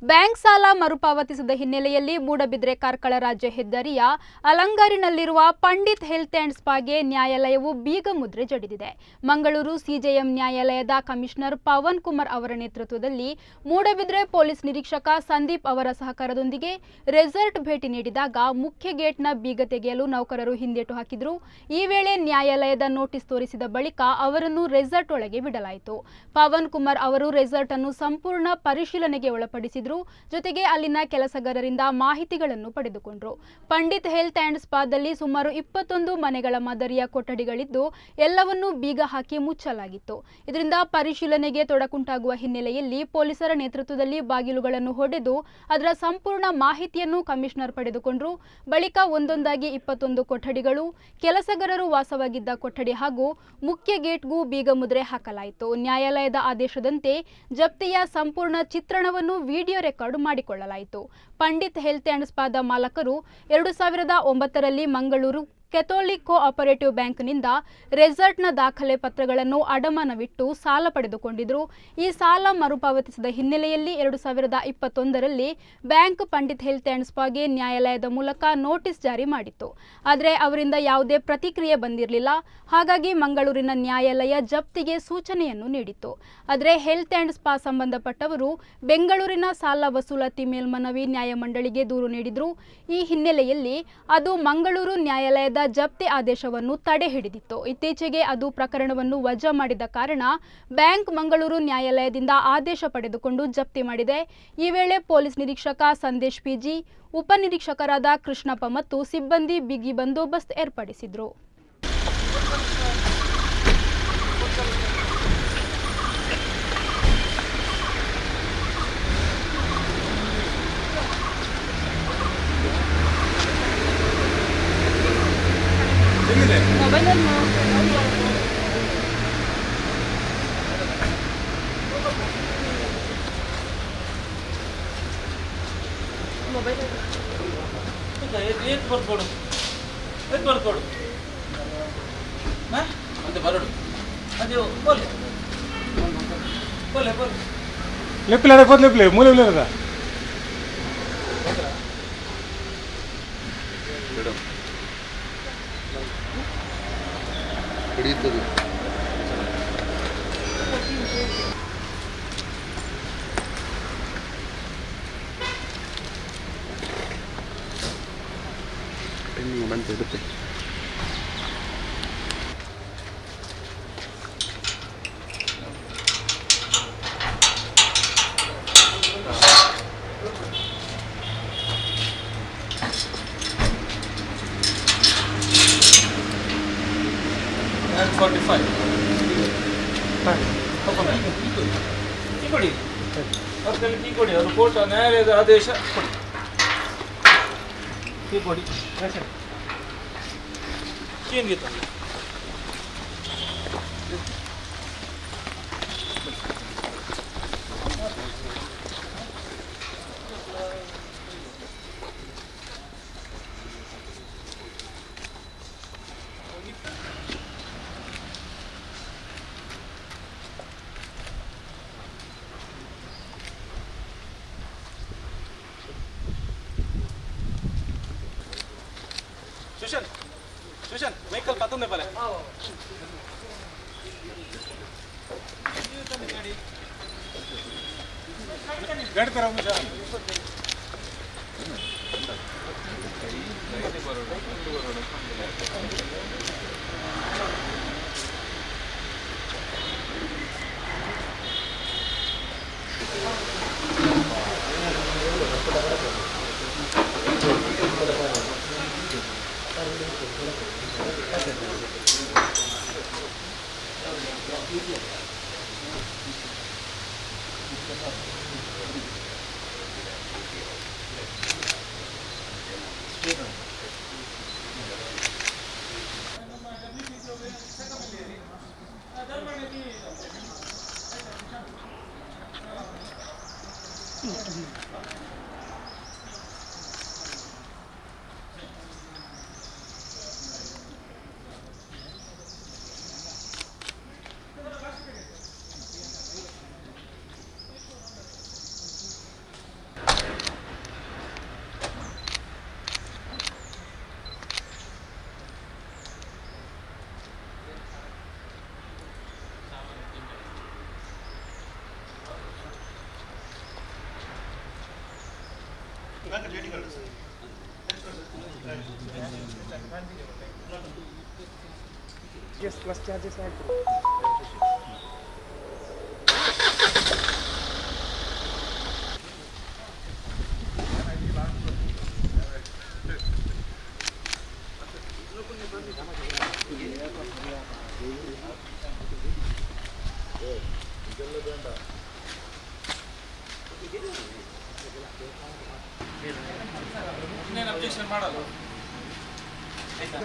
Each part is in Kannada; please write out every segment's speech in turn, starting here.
ಬ್ಯಾಂಕ್ ಸಾಲ ಮರುಪಾವತಿಸದ ಹಿನ್ನೆಲೆಯಲ್ಲಿ ಮೂಡಬಿದ್ರೆ ಕಾರ್ಕಳ ರಾಜ್ಯ ಹೆದ್ದಾರಿಯ ಅಲಂಗಾರಿನಲ್ಲಿರುವ ಪಂಡಿತ್ ಹೆಲ್ತ್ ಅಂಡ್ ಸ್ಪಾಗೆ ನ್ಯಾಯಾಲಯವು ಬೀಗ ಮುದ್ರೆ ಜಡಿದಿದೆ. ಮಂಗಳೂರು ಸಿಜೆಎಂ ನ್ಯಾಯಾಲಯದ ಕಮಿಷನರ್ ಪವನ್ ಕುಮಾರ್ ಅವರ ನೇತೃತ್ವದಲ್ಲಿ ಮೂಡಬಿದ್ರೆ ಪೊಲೀಸ್ ನಿರೀಕ್ಷಕ ಸಂದೀಪ್ ಅವರ ಸಹಕಾರದೊಂದಿಗೆ ರೆಸಾರ್ಟ್ ಭೇಟಿ ನೀಡಿದಾಗ ಮುಖ್ಯ ಗೇಟ್ನ ಬೀಗ ತೆಗೆಯಲು ನೌಕರರು ಹಿಂದೇಟು ಹಾಕಿದ್ರು. ಈ ವೇಳೆ ನ್ಯಾಯಾಲಯದ ನೋಟಿಸ್ ತೋರಿಸಿದ ಬಳಿಕ ಅವರನ್ನು ರೆಸಾರ್ಟ್ ಒಳಗೆ ಬಿಡಲಾಯಿತು. ಪವನ್ ಕುಮಾರ್ ಅವರು ರೆಸಾರ್ಟ್ ಅನ್ನು ಸಂಪೂರ್ಣ ಪರಿಶೀಲನೆಗೆ ಒಳಪಡಿಸಿದ್ರು. ಜೊತೆಗೆ ಅಲ್ಲಿನ ಕೆಲಸಗಾರರಿಂದ ಮಾಹಿತಿಗಳನ್ನು ಪಡೆದುಕೊಂಡರು. ಪಂಡಿತ್ ಹೆಲ್ತ್ ಅಂಡ್ ಸ್ಪಾದಲ್ಲಿ ಸುಮಾರು 21 ಮನೆಗಳ ಮಾದರಿಯ ಕೊಠಡಿಗಳಿದ್ದು ಎಲ್ಲವನ್ನೂ ಬೀಗ ಹಾಕಿ ಮುಚ್ಚಲಾಗಿತ್ತು. ಇದರಿಂದ ಪರಿಶೀಲನೆಗೆ ತೊಡಕುಂಟಾಗುವ ಹಿನ್ನೆಲೆಯಲ್ಲಿ ಪೊಲೀಸರ ನೇತೃತ್ವದಲ್ಲಿ ಬಾಗಿಲುಗಳನ್ನು ಹೊಡೆದು ಅದರ ಸಂಪೂರ್ಣ ಮಾಹಿತಿಯನ್ನು ಕಮಿಷನರ್ ಪಡೆದುಕೊಂಡರು. ಬಳಿಕ ಒಂದೊಂದಾಗಿ 21 ಕೊಠಡಿಗಳು, ಕೆಲಸಗಾರರು ವಾಸವಾಗಿದ್ದ ಕೊಠಡಿ ಹಾಗೂ ಮುಖ್ಯ ಗೇಟ್ಗೂ ಬೀಗ ಮುದ್ರೆ ಹಾಕಲಾಯಿತು. ನ್ಯಾಯಾಲಯದ ಆದೇಶದಂತೆ ಜಪ್ತಿಯ ಸಂಪೂರ್ಣ ಚಿತ್ರಣವನ್ನು ವಿಡಿಯೋ ರೆಕಾರ್ಡ್ ಮಾಡಿಕೊಳ್ಳಲಾಯಿತು. ಪಂಡಿತ್ ಹೆಲ್ತ್ ಅಂಡ್ ಸ್ಪಾದ ಮಾಲಕರು 2009ರಲ್ಲಿ ಮಂಗಳೂರು ಕೆಥೋಲಿಕ್ ಕೋಆಪರೇಟಿವ್ ಬ್ಯಾಂಕ್ನಿಂದ ರೆಸಾರ್ಟ್ನ ದಾಖಲೆ ಪತ್ರಗಳನ್ನು ಅಡಮಾನವಿಟ್ಟು ಸಾಲ ಪಡೆದುಕೊಂಡಿದ್ದರು. ಈ ಸಾಲ ಮರುಪಾವತಿಸಿದ ಹಿನ್ನೆಲೆಯಲ್ಲಿ 2021ರಲ್ಲಿ ಬ್ಯಾಂಕ್ ಪಂಡಿತ್ ಹೆಲ್ತ್ ಅಂಡ್ ಸ್ಪಾಗೆ ನ್ಯಾಯಾಲಯದ ಮೂಲಕ ನೋಟಿಸ್ ಜಾರಿ ಮಾಡಿತ್ತು. ಆದರೆ ಅವರಿಂದ ಯಾವುದೇ ಪ್ರತಿಕ್ರಿಯೆ ಬಂದಿರಲಿಲ್ಲ. ಹಾಗಾಗಿ ಮಂಗಳೂರಿನ ನ್ಯಾಯಾಲಯ ಜಪ್ತಿಗೆ ಸೂಚನೆಯನ್ನು ನೀಡಿತ್ತು. ಆದರೆ ಹೆಲ್ತ್ ಅಂಡ್ ಸ್ಪಾ ಸಂಬಂಧಪಟ್ಟವರು ಬೆಂಗಳೂರಿನ ಸಾಲ ವಸೂಲಾತಿ ಮೇಲ್ಮನವಿ ನ್ಯಾಯಮಂಡಳಿಗೆ ದೂರು ನೀಡಿದ್ರು. ಈ ಹಿನ್ನೆಲೆಯಲ್ಲಿ ಅದು ಮಂಗಳೂರು ನ್ಯಾಯಾಲಯದ ಜಪ್ತಿ ಆದೇಶವನ್ನು ತಡೆ ಹಿಡಿದಿತ್ತು. ಇತ್ತೀಚೆಗೆ ಅದು ಪ್ರಕರಣವನ್ನು ವಜಾ ಮಾಡಿದ ಕಾರಣ ಬ್ಯಾಂಕ್ ಮಂಗಳೂರು ನ್ಯಾಯಾಲಯದಿಂದ ಆದೇಶ ಪಡೆದುಕೊಂಡು ಜಪ್ತಿ ಮಾಡಿದೆ. ಈ ವೇಳೆ ಪೊಲೀಸ್ ನಿರೀಕ್ಷಕ ಸಂದೇಶ್ ಪಿಜಿ, ಉಪನಿರೀಕ್ಷಕರಾದ ಕೃಷ್ಣಪ್ಪ ಮತ್ತು ಸಿಬ್ಬಂದಿ ಬಿಗಿ ಬಂದೋಬಸ್ತ್ ಏರ್ಪಡಿಸಿದ್ರು. എടുത്ത് ಕೊಡಿ ಅವರು ಕೋರ್ಟ್ ನ್ಯಾಯಾಲಯದ ಆದೇಶ ಕೊಡಿ ಏನಿತ್ತು सुशांत वेहिकल पाठवून दे पहिले गाडी करा मुझे Yes, plus charges are ಇನ್ನೇನು ಅಬ್ಜೆಕ್ಷನ್ ಮಾಡಲ್ಲ ಆಯ್ತಾ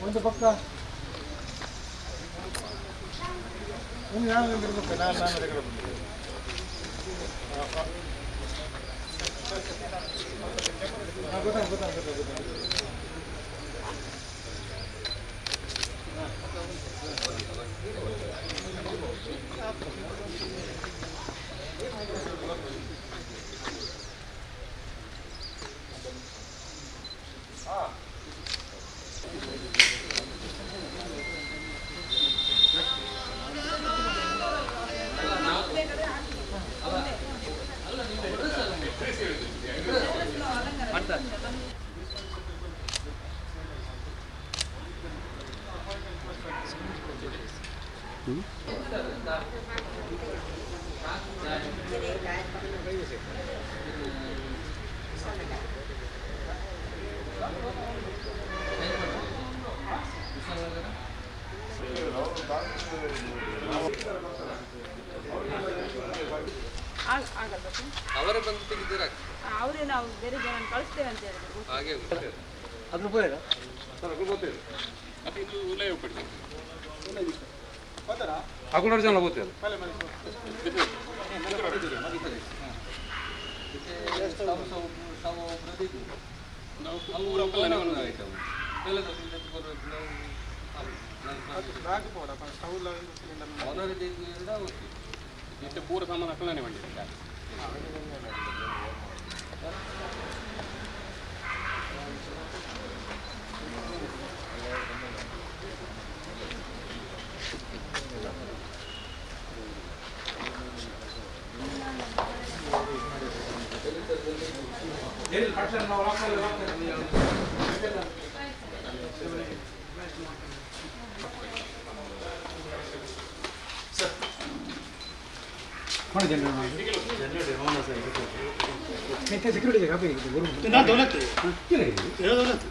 ಒಂದು ಪಕ್ಕ ಒಂದು ನಾನು ಇರಬೇಕು ನಾನು ಗೊತ್ತಾಗ್ತದೆ ಅವರೇ ಬಂದು ತೆಗೆದಿರಾ? ಅವರೇ ನಾವು ಬೇರೆ ಜನ ಕಳಿಸ್ತೇವೆ ಅಂತ ಹೇಳಿದ್ರು. ಹಾಗೆ ಅದು ಬೋಯಲ್ಲ ಹಾಕೊಂಡ್ರೆ ಜನ ಗೊತ್ತಿಲ್ಲ. ಪೂರ ಸಾಮಾನು ಹಾಕೊಂಡೇ ಮಾಡಿದ್ದೆ सिक्योरिटी जगह पे ना दौलत दौलत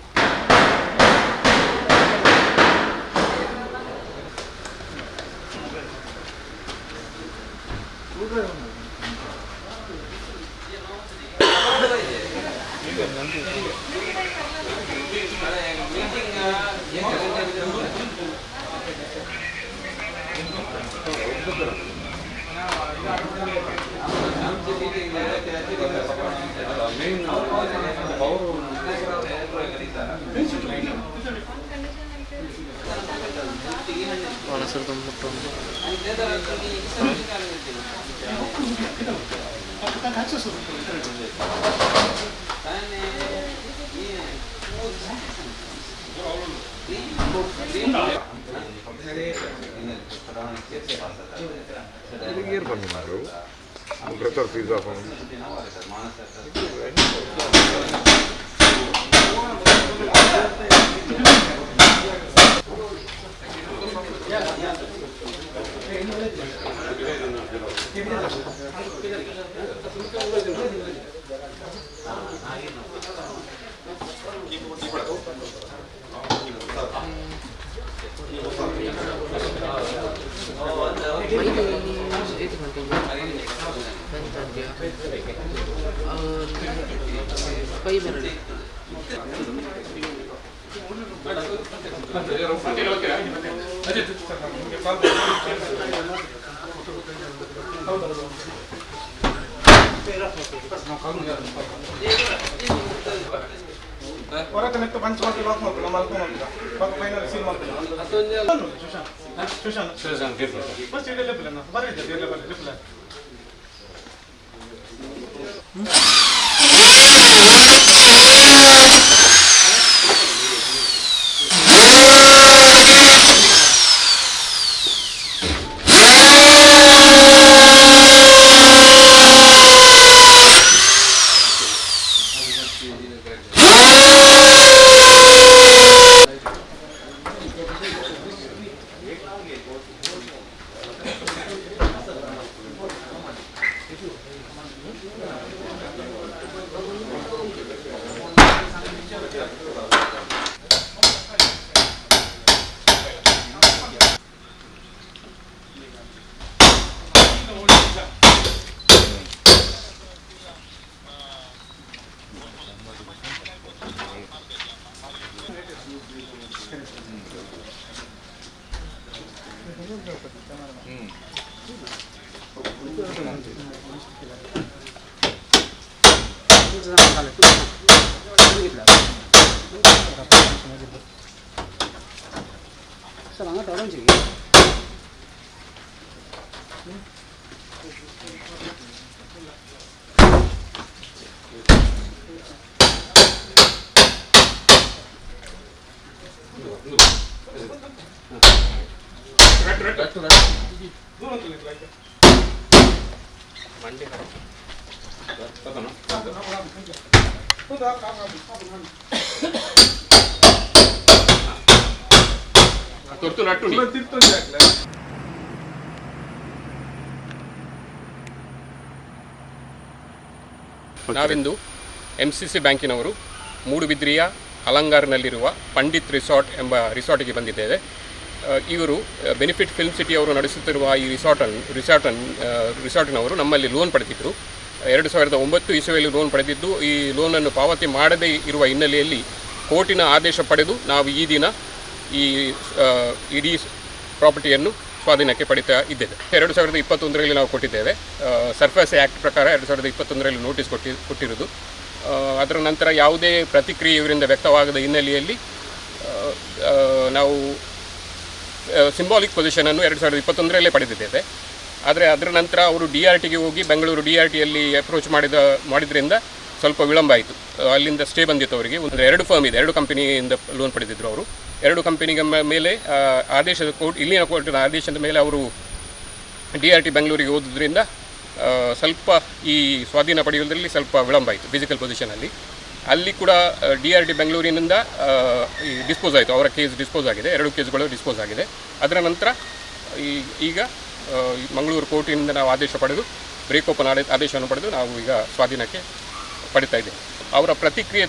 ಬಂದು ಮಾಡು Better pizza from. ಹೊರಗೆ ನೆಟ್ಟು ಪಂಚ್ ಮಾಡಿ ಲಾಕ್ ಮಾಡ್ಕೊಳ್ಳ ಮಲ್ಕೊಂಡು ಫೈನಲ್ ಸೀಲ್ ಮಾಡ್ಕೊಳ್ಳ ಸುಶಾಂತ್ ಫಸ್ಟ್ ಇಡೇ ಲೆಫ್ಟ್ ಅನ್ನ ಬರಲಿದೆ ಇರಲೇ ಬರಲಿ ಲೆಫ್ಟ್ सर अंगट ऑरेंज है ನಾವಿಂದು MCC ಬ್ಯಾಂಕಿನವರು ಮೂಡುಬಿದ್ರಿಯ ಅಲಂಗಾರ್ನಲ್ಲಿರುವ ಪಂಡಿತ್ ರಿಸಾರ್ಟ್ ಎಂಬ ರಿಸಾರ್ಟಿಗೆ ಬಂದಿದ್ದೇವೆ. ಇವರು ಬೆನಿಫಿಟ್ ಫಿಲ್ಮ್ ಸಿಟಿ ಅವರು ನಡೆಸುತ್ತಿರುವ ಈ ರಿಸಾರ್ಟಿನವರು ನಮ್ಮಲ್ಲಿ ಲೋನ್ ಪಡೆದಿದ್ದರು. 2009 ಇಸವಿಯಲ್ಲಿ ಲೋನ್ ಪಡೆದಿದ್ದು, ಈ ಲೋನನ್ನು ಪಾವತಿ ಮಾಡದೇ ಇರುವ ಹಿನ್ನೆಲೆಯಲ್ಲಿ ಕೋರ್ಟಿನ ಆದೇಶ ಪಡೆದು ನಾವು ಈ ದಿನ ಈ ಇಡೀ ಪ್ರಾಪರ್ಟಿಯನ್ನು ಸ್ವಾಧೀನಕ್ಕೆ ಪಡಿತಾ ಇದ್ದೇವೆ. 2021ರಲ್ಲಿ ನಾವು ಕೊಟ್ಟಿದ್ದೇವೆ. ಸರ್ಫೇಸ್ ಆ್ಯಕ್ಟ್ ಪ್ರಕಾರ 2021ರಲ್ಲಿ ನೋಟಿಸ್ ಕೊಟ್ಟಿರೋದು. ಅದರ ನಂತರ ಯಾವುದೇ ಪ್ರತಿಕ್ರಿಯೆ ಇವರಿಂದ ವ್ಯಕ್ತವಾಗದ ಹಿನ್ನೆಲೆಯಲ್ಲಿ ನಾವು ಸಿಂಬಾಲಿಕ್ ಪೊಸಿಷನನ್ನು 2021ರಲ್ಲೇ ಪಡೆದಿದ್ದೇವೆ. ಆದರೆ ಅದರ ನಂತರ ಅವರು DRTಗೆ ಹೋಗಿ ಬೆಂಗಳೂರು DRTಯಲ್ಲಿ ಅಪ್ರೋಚ್ ಮಾಡಿದ್ರಿಂದ ಸ್ವಲ್ಪ ವಿಳಂಬ ಆಯಿತು. ಅಲ್ಲಿಂದ ಸ್ಟೇ ಬಂದಿತ್ತು ಅವರಿಗೆ. ಒಂದು 2 ಫರ್ಮ್ ಇದೆ, 2 ಕಂಪನಿಯಿಂದ ಲೋನ್ ಪಡೆದಿದ್ದರು ಅವರು. 2 ಕಂಪನಿಗೆ ಮೇಲೆ ಆದೇಶದ ಇಲ್ಲಿನ ಕೋರ್ಟಿನ ಆದೇಶದ ಮೇಲೆ ಅವರು DRT ಬೆಂಗಳೂರಿಗೆ ಹೋದ್ರಿಂದ ಸ್ವಲ್ಪ ಈ ಸ್ವಾಧೀನ ಪಡೆಯುವುದರಲ್ಲಿ ಸ್ವಲ್ಪ ವಿಳಂಬ ಆಯಿತು. ಫಿಸಿಕಲ್ ಪೊಸಿಷನಲ್ಲಿ ಅಲ್ಲಿ ಕೂಡ DRT ಬೆಂಗಳೂರಿನಿಂದ ಡಿಸ್ಪೋಸ್ ಆಯಿತು. ಅವರ ಕೇಸ್ ಡಿಸ್ಪೋಸ್ ಆಗಿದೆ, 2 ಕೇಸ್ಗಳು ಡಿಸ್ಪೋಸ್ ಆಗಿದೆ. ಅದರ ನಂತರ ಈಗ ಮಂಗಳೂರು ಕೋರ್ಟಿನಿಂದ ನಾವು ಆದೇಶ ಪಡೆದು ಬ್ರೇಕ್ ಓಪನ್ ಆದೇಶವನ್ನು ಪಡೆದು ನಾವು ಈಗ ಸ್ವಾಧೀನಕ್ಕೆ ಪಡಿತಾ ಇದ್ದೇವೆ. ಅವರ ಪ್ರತಿಕ್ರಿಯೆ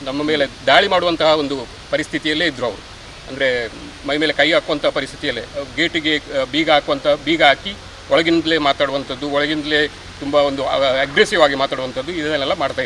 ನಮ್ಮ ಮೇಲೆ ದಾಳಿ ಮಾಡುವಂತಹ ಒಂದು ಪರಿಸ್ಥಿತಿಯಲ್ಲೇ ಇದ್ದರು ಅವರು. ಅಂದರೆ ಮೈ ಮೇಲೆ ಕೈ ಹಾಕುವಂಥ ಪರಿಸ್ಥಿತಿಯಲ್ಲೇ, ಗೇಟಿಗೆ ಬೀಗ ಹಾಕಿ ಒಳಗಿಂದಲೇ ಮಾತಾಡುವಂಥದ್ದು, ಒಳಗಿಂದಲೇ ತುಂಬ ಒಂದು ಅಗ್ರೆಸಿವ್ ಆಗಿ ಮಾತಾಡುವಂಥದ್ದು, ಇದನ್ನೆಲ್ಲ ಮಾಡ್ತಾಯಿದ್ರು.